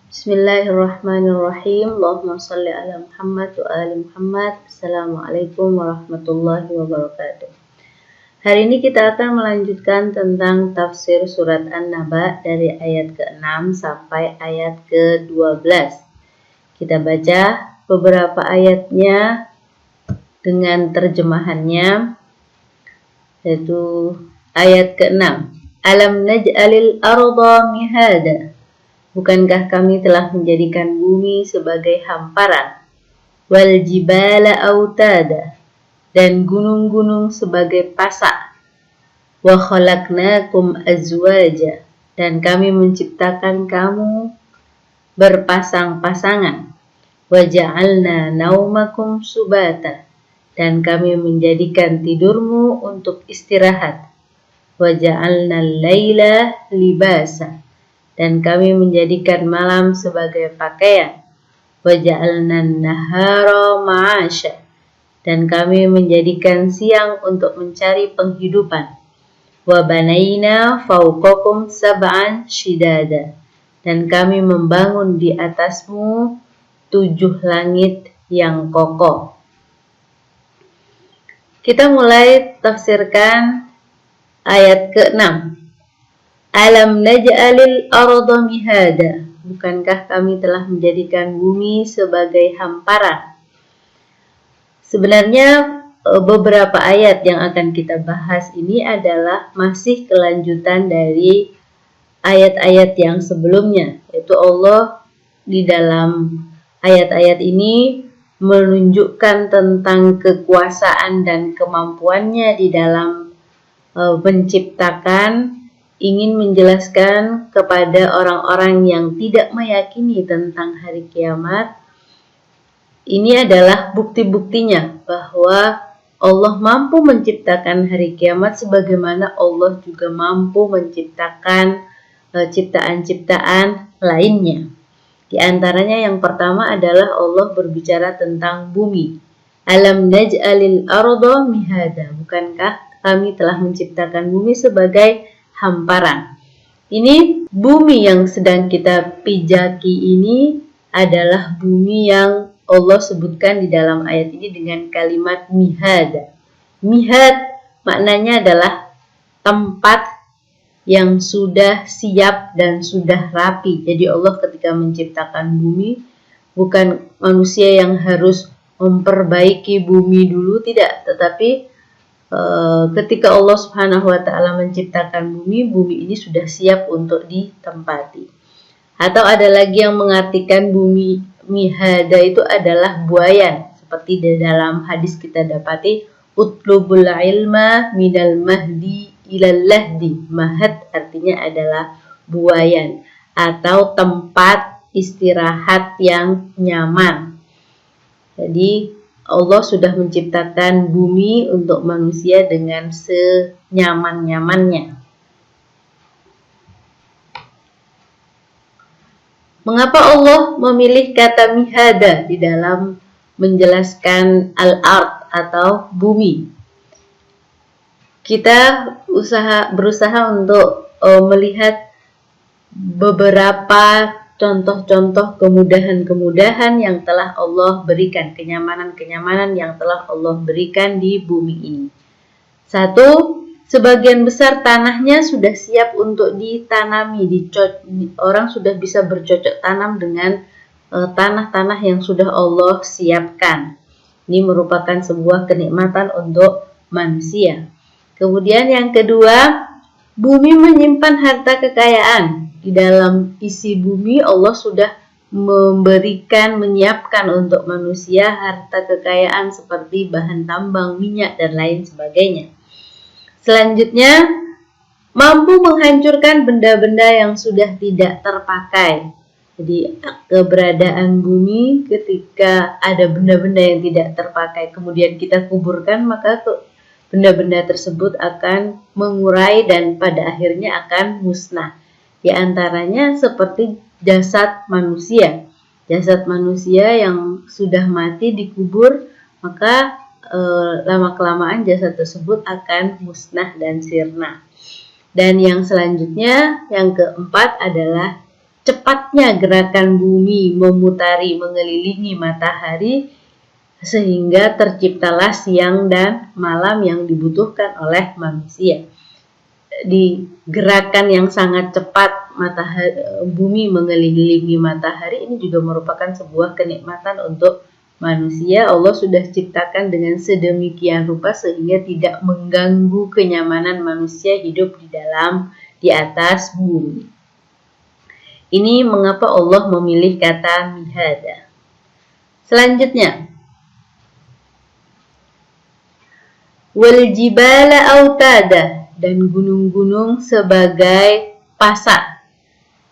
Bismillahirrahmanirrahim. Allahumma shalli ala Muhammad wa ali Muhammad. Assalamualaikum warahmatullahi wabarakatuh. Hari ini kita akan melanjutkan tentang tafsir surat An-Naba dari ayat ke-6 sampai ayat ke-12. Kita baca beberapa ayatnya dengan terjemahannya, yaitu ayat ke-6. Alam naj'alil arda mihada. Bukankah kami telah menjadikan bumi sebagai hamparan, wal jibala autada, dan gunung-gunung sebagai pasak, wa khalaqnakum azwaja, dan kami menciptakan kamu berpasang-pasangan, wa ja'alna naumakum subata, dan kami menjadikan tidurmu untuk istirahat, wa ja'alna al-laila libasa, dan kami menjadikan malam sebagai pakaian, wa ja'alna an-nahara ma'asya, dan kami menjadikan siang untuk mencari penghidupan, wa banaina fawqakum sab'an shidada, dan kami membangun di atasmu 7 langit yang kokoh. Kita mulai tafsirkan ayat ke-6. Alam naj'alil arda mihada. Bukankah kami telah menjadikan bumi sebagai hamparan? Sebenarnya beberapa ayat yang akan kita bahas ini adalah masih kelanjutan dari ayat-ayat yang sebelumnya, yaitu Allah di dalam ayat-ayat ini menunjukkan tentang kekuasaan dan kemampuannya di dalam menciptakan, ingin menjelaskan kepada orang-orang yang tidak meyakini tentang hari kiamat. Ini adalah bukti-buktinya bahwa Allah mampu menciptakan hari kiamat, sebagaimana Allah juga mampu menciptakan ciptaan-ciptaan lainnya. Di antaranya yang pertama adalah Allah berbicara tentang bumi. Alam naj'alil arda mihada. Bukankah kami telah menciptakan bumi sebagai hamparan? Ini bumi yang sedang kita pijaki ini adalah bumi yang Allah sebutkan di dalam ayat ini dengan kalimat mihad. Mihad maknanya adalah tempat yang sudah siap dan sudah rapi. Jadi Allah ketika menciptakan bumi, bukan manusia yang harus memperbaiki bumi dulu, tidak, tetapi ketika Allah Subhanahu wa Ta'ala menciptakan bumi, bumi ini sudah siap untuk ditempati. Atau ada lagi yang mengartikan bumi mihada itu adalah buayan, seperti di dalam hadis kita dapati, utlubul ilma minal mahdi ilal lahdi. Mahad artinya adalah buayan atau tempat istirahat yang nyaman. Jadi Allah sudah menciptakan bumi untuk manusia dengan senyaman-nyamannya. Mengapa Allah memilih kata mihada di dalam menjelaskan al-ard atau bumi? Kita berusaha untuk melihat beberapa contoh-contoh kemudahan-kemudahan yang telah Allah berikan, kenyamanan-kenyamanan yang telah Allah berikan di bumi ini. Satu, sebagian besar tanahnya sudah siap untuk ditanami, orang sudah bisa bercocok tanam dengan tanah-tanah yang sudah Allah siapkan. Ini merupakan sebuah kenikmatan untuk manusia. Kemudian yang kedua, bumi menyimpan harta kekayaan. Di dalam isi bumi Allah sudah menyiapkan untuk manusia harta kekayaan seperti bahan tambang, minyak, dan lain sebagainya. Selanjutnya, mampu menghancurkan benda-benda yang sudah tidak terpakai. Jadi keberadaan bumi, ketika ada benda-benda yang tidak terpakai kemudian kita kuburkan, maka benda-benda tersebut akan mengurai dan pada akhirnya akan musnah. Di antaranya seperti jasad manusia. Jasad manusia yang sudah mati dikubur, maka lama-kelamaan jasad tersebut akan musnah dan sirna. Dan yang selanjutnya, yang keempat adalah cepatnya gerakan bumi memutari mengelilingi matahari sehingga terciptalah siang dan malam yang dibutuhkan oleh manusia. Di gerakan yang sangat cepat bumi mengelilingi matahari ini juga merupakan sebuah kenikmatan untuk manusia. Allah sudah ciptakan dengan sedemikian rupa sehingga tidak mengganggu kenyamanan manusia hidup di atas bumi. Ini mengapa Allah memilih kata mihada. Selanjutnya, wal jibala autada, dan gunung-gunung sebagai pasak.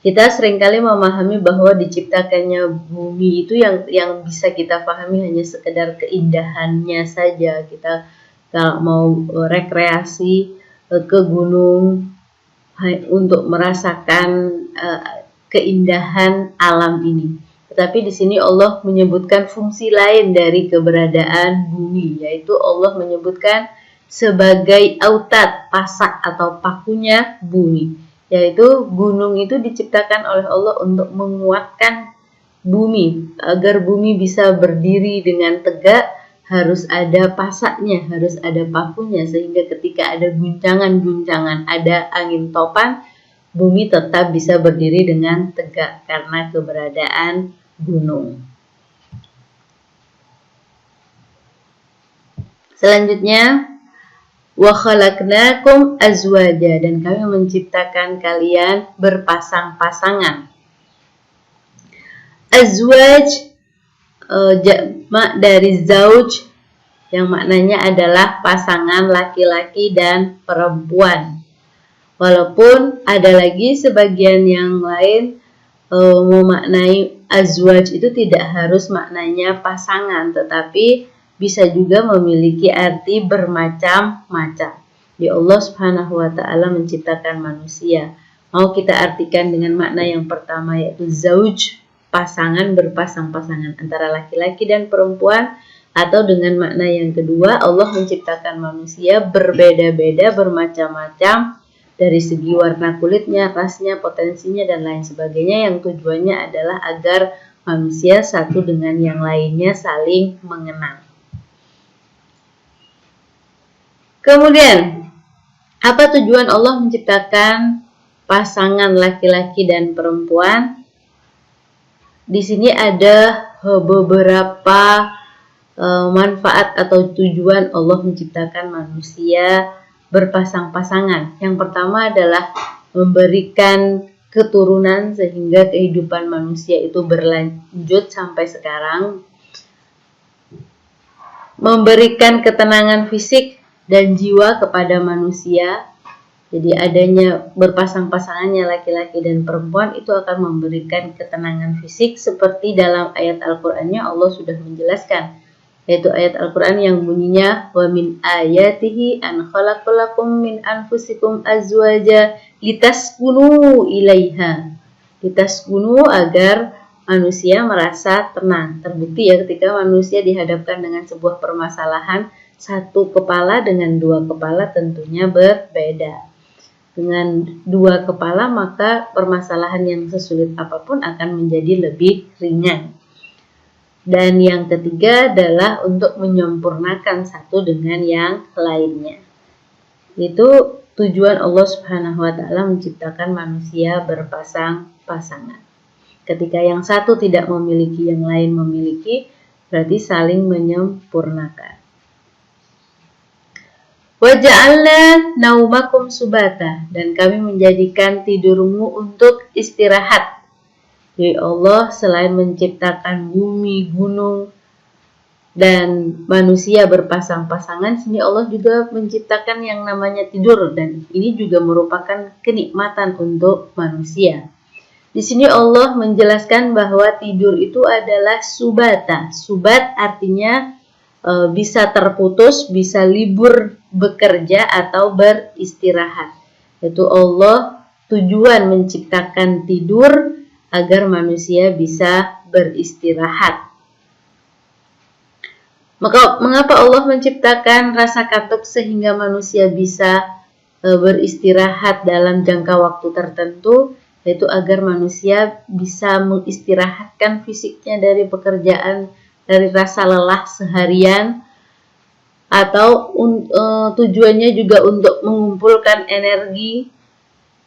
Kita seringkali memahami bahwa diciptakannya bumi itu yang bisa kita pahami hanya sekedar keindahannya saja. Kita kalau mau rekreasi ke gunung untuk merasakan keindahan alam ini. Tetapi di sini Allah menyebutkan fungsi lain dari keberadaan bumi, yaitu Allah menyebutkan sebagai autad, pasak atau pakunya bumi, yaitu gunung itu diciptakan oleh Allah untuk menguatkan bumi. Agar bumi bisa berdiri dengan tegak harus ada pasaknya, harus ada pakunya, sehingga ketika ada guncangan-guncangan, ada angin topan, bumi tetap bisa berdiri dengan tegak karena keberadaan gunung. Selanjutnya, wa khalaqnakum azwaja, dan kami menciptakan kalian berpasang-pasangan. Azwaj jamak dari zauj yang maknanya adalah pasangan laki-laki dan perempuan. Walaupun ada lagi sebagian yang lain memaknai azwaj itu tidak harus maknanya pasangan, tetapi bisa juga memiliki arti bermacam-macam. Di Allah Subhanahu wa Ta'ala menciptakan manusia. Mau kita artikan dengan makna yang pertama, yaitu zauj, pasangan berpasang-pasangan antara laki-laki dan perempuan, atau dengan makna yang kedua, Allah menciptakan manusia berbeda-beda, bermacam-macam dari segi warna kulitnya, rasnya, potensinya, dan lain sebagainya, yang tujuannya adalah agar manusia satu dengan yang lainnya saling mengenal. Kemudian, apa tujuan Allah menciptakan pasangan laki-laki dan perempuan? Di sini ada beberapa manfaat atau tujuan Allah menciptakan manusia berpasang-pasangan. Yang pertama adalah memberikan keturunan sehingga kehidupan manusia itu berlanjut sampai sekarang. Memberikan ketenangan fisik dan jiwa kepada manusia. Jadi adanya berpasang-pasangannya laki-laki dan perempuan itu akan memberikan ketenangan fisik, seperti dalam ayat Al-Qur'annya Allah sudah menjelaskan, yaitu ayat Al-Qur'an yang bunyinya wa min ayatihi an khalaqalakum min anfusikum azwaja litaskunu ilaiha. Litaskunu agar manusia merasa tenang. Terbukti ya ketika manusia dihadapkan dengan sebuah permasalahan, satu kepala dengan dua kepala tentunya berbeda. Dengan dua kepala maka permasalahan yang sesulit apapun akan menjadi lebih ringan. Dan yang ketiga adalah untuk menyempurnakan satu dengan yang lainnya. Itu tujuan Allah Subhanahu wa Ta'ala menciptakan manusia berpasang-pasangan. Ketika yang satu tidak memiliki, yang lain memiliki, berarti saling menyempurnakan. Wa ja'alna naumakum subata, dan kami menjadikan tidurmu untuk istirahat. Jadi Allah selain menciptakan bumi, gunung, dan manusia berpasang-pasangan, sini Allah juga menciptakan yang namanya tidur, dan ini juga merupakan kenikmatan untuk manusia. Di sini Allah menjelaskan bahwa tidur itu adalah subata. Subat artinya bisa terputus, bisa libur bekerja atau beristirahat. Yaitu Allah tujuan menciptakan tidur agar manusia bisa beristirahat. Maka mengapa Allah menciptakan rasa kantuk sehingga manusia bisa beristirahat dalam jangka waktu tertentu? yaitu agar manusia bisa mengistirahatkan fisiknya dari pekerjaan, dari rasa lelah seharian, atau tujuannya juga untuk mengumpulkan energi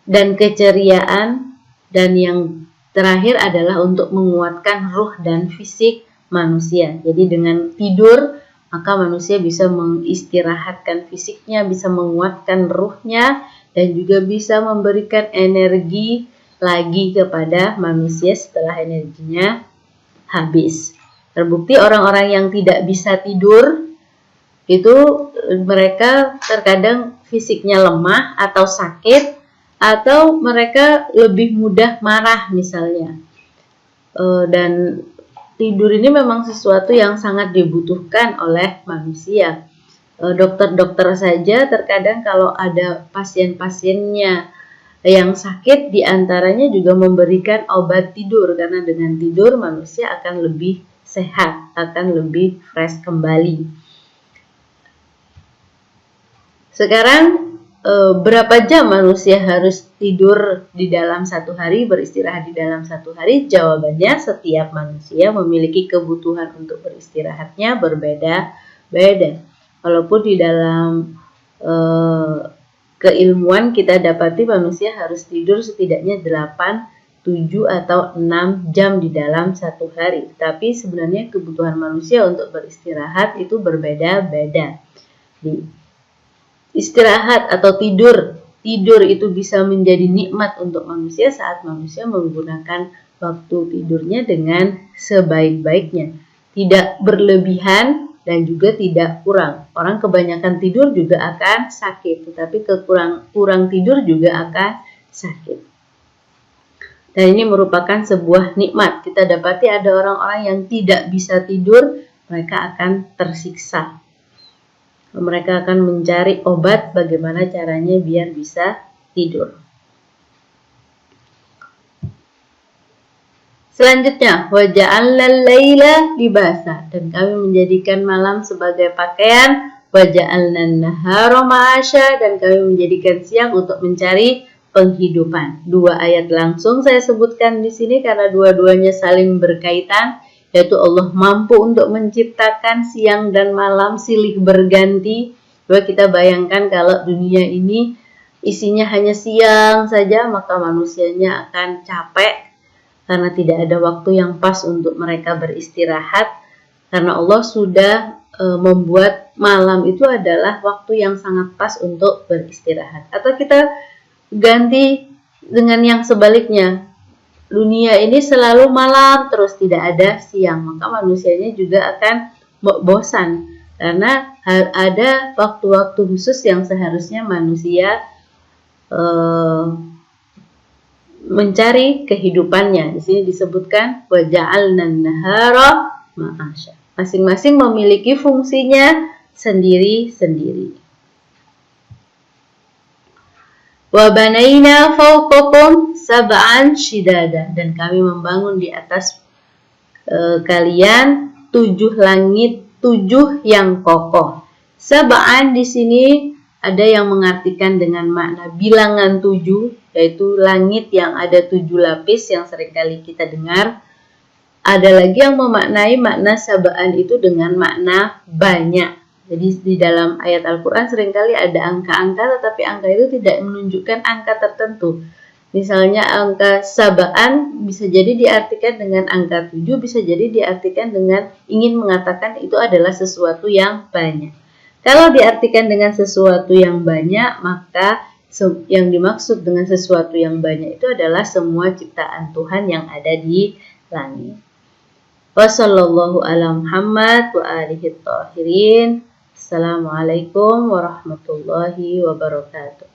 dan keceriaan, dan yang terakhir adalah untuk menguatkan ruh dan fisik manusia. Jadi dengan tidur maka manusia bisa mengistirahatkan fisiknya, bisa menguatkan ruhnya, dan juga bisa memberikan energi lagi kepada manusia setelah energinya habis. Terbukti orang-orang yang tidak bisa tidur itu mereka terkadang fisiknya lemah atau sakit, atau mereka lebih mudah marah misalnya. Dan tidur ini memang sesuatu yang sangat dibutuhkan oleh manusia. Dokter-dokter saja terkadang kalau ada pasien-pasiennya yang sakit, diantaranya juga memberikan obat tidur, karena dengan tidur manusia akan lebih sehat, akan lebih fresh kembali. Sekarang berapa jam manusia harus tidur di dalam satu hari, beristirahat di dalam satu hari? Jawabannya, setiap manusia memiliki kebutuhan untuk beristirahatnya berbeda-beda. Walaupun di dalam keilmuan kita dapati manusia harus tidur setidaknya 8, 7 atau 6 jam di dalam satu hari. Tapi sebenarnya kebutuhan manusia untuk beristirahat itu berbeda-beda. Istirahat atau tidur itu bisa menjadi nikmat untuk manusia saat manusia menggunakan waktu tidurnya dengan sebaik-baiknya, tidak berlebihan dan juga tidak kurang. Orang kebanyakan tidur juga akan sakit, tetapi kurang tidur juga akan sakit. Dan ini merupakan sebuah nikmat. Kita dapati ada orang-orang yang tidak bisa tidur, mereka akan tersiksa. Mereka akan mencari obat bagaimana caranya biar bisa tidur. Selanjutnya, waja'alnal laila libasa, dan kami menjadikan malam sebagai pakaian, waja'alnan nahara ma'asya, dan kami menjadikan siang untuk mencari penghidupan. Dua ayat langsung saya sebutkan di sini karena dua-duanya saling berkaitan, yaitu Allah mampu untuk menciptakan siang dan malam silih berganti. Coba kita bayangkan kalau dunia ini isinya hanya siang saja, maka manusianya akan capek karena tidak ada waktu yang pas untuk mereka beristirahat. Karena Allah sudah membuat malam itu adalah waktu yang sangat pas untuk beristirahat. Atau kita ganti dengan yang sebaliknya. Dunia ini selalu malam terus, tidak ada siang, maka manusianya juga akan bosan karena ada waktu-waktu khusus yang seharusnya manusia mencari kehidupannya. Di sini disebutkan waja'alnan nahara ma'asya. Masing-masing memiliki fungsinya sendiri-sendiri. Wa banaina fawqakum sab'an shidada, dan kami membangun di atas kalian 7 langit, 7 yang kokoh. Sab'an di sini ada yang mengartikan dengan makna bilangan 7, yaitu langit yang ada 7 lapis yang seringkali kita dengar. Ada lagi yang memaknai makna sab'an itu dengan makna banyak. Jadi di dalam ayat Al-Quran seringkali ada angka-angka, tetapi angka itu tidak menunjukkan angka tertentu. Misalnya angka sab'an bisa jadi diartikan dengan angka 7, bisa jadi diartikan dengan ingin mengatakan itu adalah sesuatu yang banyak. Kalau diartikan dengan sesuatu yang banyak, maka yang dimaksud dengan sesuatu yang banyak itu adalah semua ciptaan Tuhan yang ada di langit. Wassallallahu ala Muhammad wa alihi tahirin. Assalamualaikum warahmatullahi wabarakatuh.